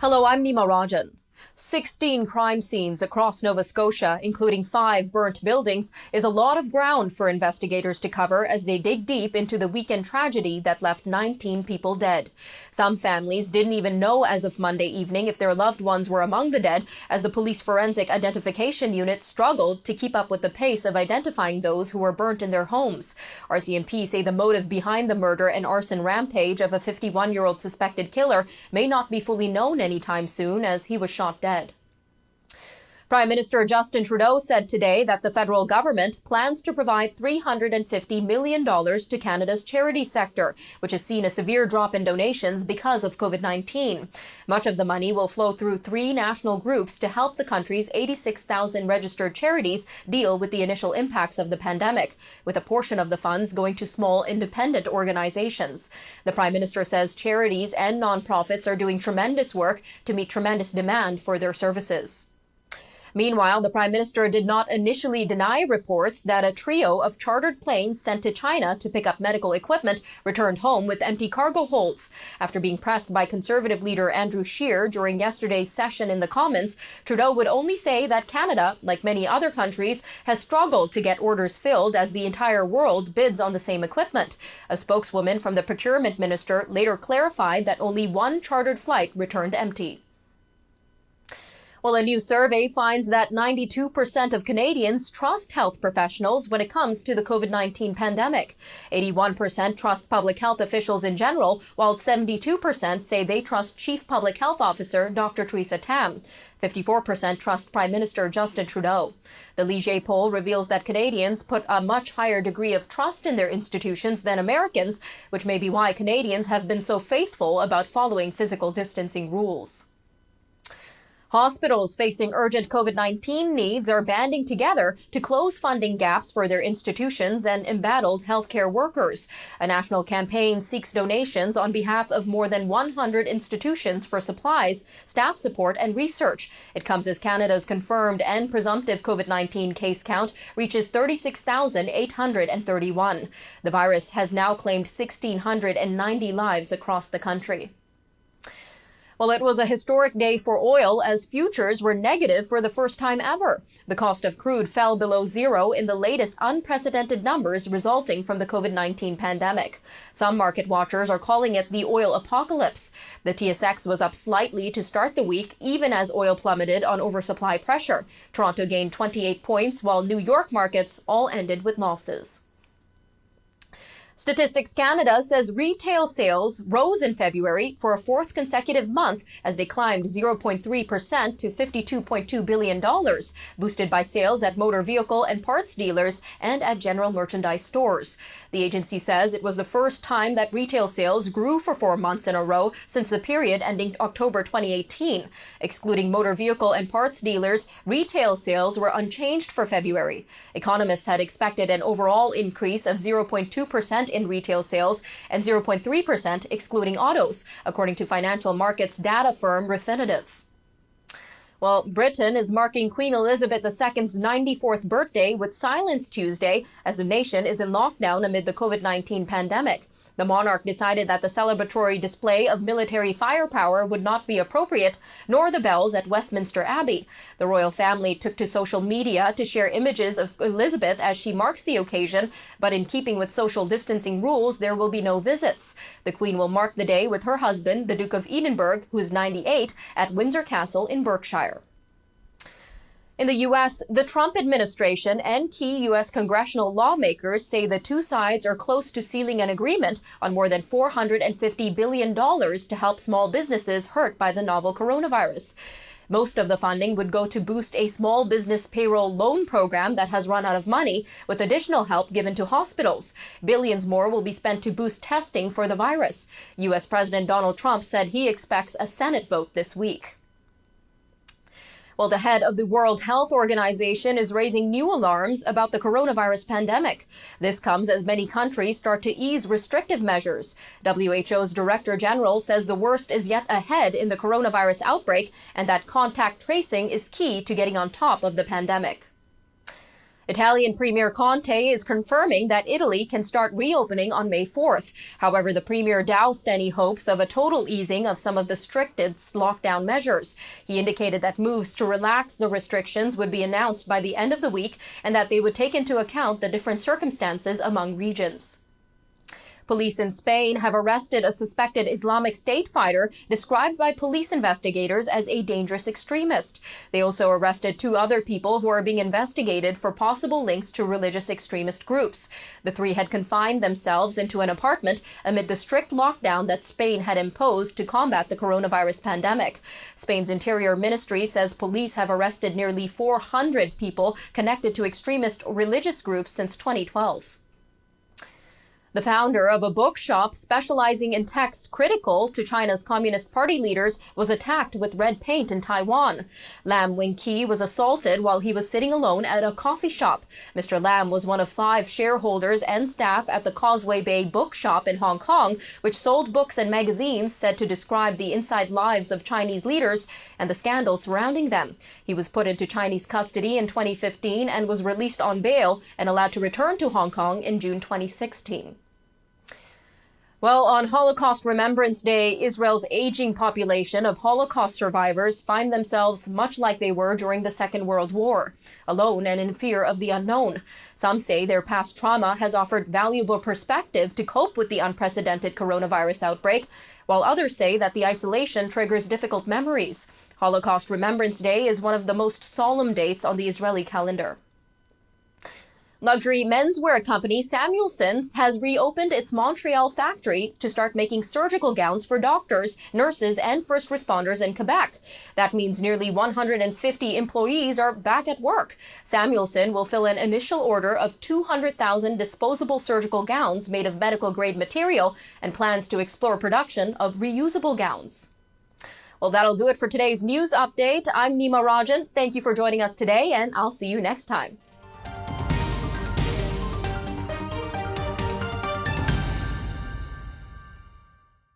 Hello, I'm Nima Rajan. 16 crime scenes across Nova Scotia, including 5 burnt buildings, is a lot of ground for investigators to cover as they dig deep into the weekend tragedy that left 19 people dead. Some families didn't even know as of Monday evening if their loved ones were among the dead, as the Police Forensic Identification Unit struggled to keep up with the pace of identifying those who were burnt in their homes. RCMP say the motive behind the murder and arson rampage of a 51-year-old suspected killer may not be fully known anytime soon, as he was shot dead. Prime Minister Justin Trudeau said today that the federal government plans to provide $350 million to Canada's charity sector, which has seen a severe drop in donations because of COVID-19. Much of the money will flow through 3 national groups to help the country's 86,000 registered charities deal with the initial impacts of the pandemic, with a portion of the funds going to small independent organizations. The Prime Minister says charities and nonprofits are doing tremendous work to meet tremendous demand for their services. Meanwhile, the Prime Minister did not initially deny reports that a trio of chartered planes sent to China to pick up medical equipment returned home with empty cargo holds. After being pressed by Conservative leader Andrew Scheer during yesterday's session in the Commons, Trudeau would only say that Canada, like many other countries, has struggled to get orders filled as the entire world bids on the same equipment. A spokeswoman from the Procurement Minister later clarified that only 1 chartered flight returned empty. Well, a new survey finds that 92% of Canadians trust health professionals when it comes to the COVID-19 pandemic. 81% trust public health officials in general, while 72% say they trust Chief Public Health Officer Dr. Theresa Tam. 54% trust Prime Minister Justin Trudeau. The Leger poll reveals that Canadians put a much higher degree of trust in their institutions than Americans, which may be why Canadians have been so faithful about following physical distancing rules. Hospitals facing urgent COVID-19 needs are banding together to close funding gaps for their institutions and embattled healthcare workers. A national campaign seeks donations on behalf of more than 100 institutions for supplies, staff support, and research. It comes as Canada's confirmed and presumptive COVID-19 case count reaches 36,831. The virus has now claimed 1,690 lives across the country. Well, it was a historic day for oil as futures were negative for the first time ever. The cost of crude fell below zero in the latest unprecedented numbers resulting from the COVID-19 pandemic. Some market watchers are calling it the oil apocalypse. The TSX was up slightly to start the week, even as oil plummeted on oversupply pressure. Toronto gained 28 points, while New York markets all ended with losses. Statistics Canada says retail sales rose in February for a 4th consecutive month as they climbed 0.3% to $52.2 billion, boosted by sales at motor vehicle and parts dealers and at general merchandise stores. The agency says it was the first time that retail sales grew for 4 months in a row since the period ending October 2018. Excluding motor vehicle and parts dealers, retail sales were unchanged for February. Economists had expected an overall increase of 0.2% in retail sales and 0.3% excluding autos, according to financial markets data firm Refinitiv. Well, Britain is marking Queen Elizabeth II's 94th birthday with Silence Tuesday as the nation is in lockdown amid the COVID-19 pandemic. The monarch decided that the celebratory display of military firepower would not be appropriate, nor the bells at Westminster Abbey. The royal family took to social media to share images of Elizabeth as she marks the occasion, but in keeping with social distancing rules, there will be no visits. The Queen will mark the day with her husband, the Duke of Edinburgh, who is 98, at Windsor Castle in Berkshire. In the U.S., the Trump administration and key U.S. congressional lawmakers say the two sides are close to sealing an agreement on more than $450 billion to help small businesses hurt by the novel coronavirus. Most of the funding would go to boost a small business payroll loan program that has run out of money, with additional help given to hospitals. Billions more will be spent to boost testing for the virus. U.S. President Donald Trump said he expects a Senate vote this week. Well, the head of the World Health Organization is raising new alarms about the coronavirus pandemic. This comes as many countries start to ease restrictive measures. WHO's Director General says the worst is yet ahead in the coronavirus outbreak and that contact tracing is key to getting on top of the pandemic. Italian Premier Conte is confirming that Italy can start reopening on May 4th. However, the premier doused any hopes of a total easing of some of the strictest lockdown measures. He indicated that moves to relax the restrictions would be announced by the end of the week and that they would take into account the different circumstances among regions. Police in Spain have arrested a suspected Islamic State fighter described by police investigators as a dangerous extremist. They also arrested 2 other people who are being investigated for possible links to religious extremist groups. The 3 had confined themselves into an apartment amid the strict lockdown that Spain had imposed to combat the coronavirus pandemic. Spain's Interior Ministry says police have arrested nearly 400 people connected to extremist religious groups since 2012. The founder of a bookshop specializing in texts critical to China's Communist Party leaders was attacked with red paint in Taiwan. Lam Wing-Ki was assaulted while he was sitting alone at a coffee shop. Mr. Lam was one of 5 shareholders and staff at the Causeway Bay Bookshop in Hong Kong, which sold books and magazines said to describe the inside lives of Chinese leaders and the scandals surrounding them. He was put into Chinese custody in 2015 and was released on bail and allowed to return to Hong Kong in June 2016. Well, on Holocaust Remembrance Day, Israel's aging population of Holocaust survivors find themselves much like they were during the Second World War, alone and in fear of the unknown. Some say their past trauma has offered valuable perspective to cope with the unprecedented coronavirus outbreak, while others say that the isolation triggers difficult memories. Holocaust Remembrance Day is one of the most solemn dates on the Israeli calendar. Luxury menswear company Samuelson has reopened its Montreal factory to start making surgical gowns for doctors, nurses, and first responders in Quebec. That means nearly 150 employees are back at work. Samuelson will fill an initial order of 200,000 disposable surgical gowns made of medical-grade material and plans to explore production of reusable gowns. Well, that'll do it for today's news update. I'm Nima Rajan. Thank you for joining us today, and I'll see you next time.